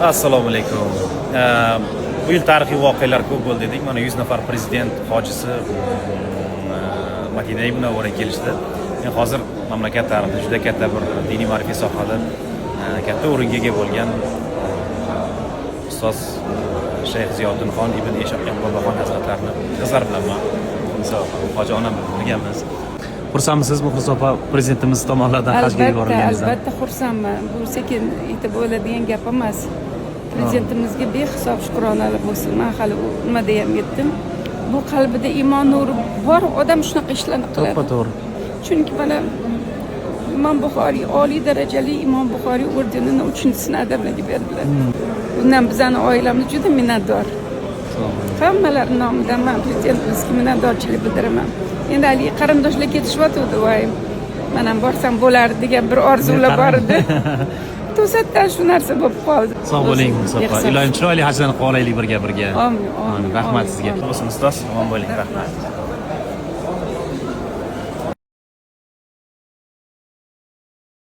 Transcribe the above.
Assalomu alaykum. Bu yil tarixiy voqealar ko'p bo'ldi dedik. Mana 100 nafar prezident hojisi Madina Munavvaraga kelishdi. Men hozir mamlakat tarixida juda katta bir diniy ma'rifiy sohada katta o'ringa ega bo'lgan ustoz Shayx Ziyoddinxon ibn Eshaqjon boboxon hazratlarini qizlar bilan hoji onam bilganmiz. Xursandmisiz Muxlis opa prezidentimiz tomonidan hajga yuborilganingizdan? Albatta xursandman. Bu sekin yetib bo'ladigan gap emas. Prezidentimizga behisob shukronalar bo'lsin. Men hali nima deyam yetdim. Bu qalbida iymon nuri bor odam shunaqa ishlarni qiladi. To'g'ri. Chunki mana Imom Buxoriy oliy darajali Imom Buxoriy ordenini 3-sini adamlarga berdilar. Bundan bizning oilamiz juda minnatdor. Hammalar nomidan men prezidentimizga minnatdorchilik bildiraman. Endi hali qarindoshlar ketishyapti voy. Men ham borsam bo'lar degan bir orzular bor edi. To'satdan shu narsa bo'lib qoldi. Sog' bo'ling Mustafa. Iloyim chiroyli hajlarni qolaylik birga. Amin. Rahmat sizga. Bo'lsin ustoz, omon bo'ling. Rahmat.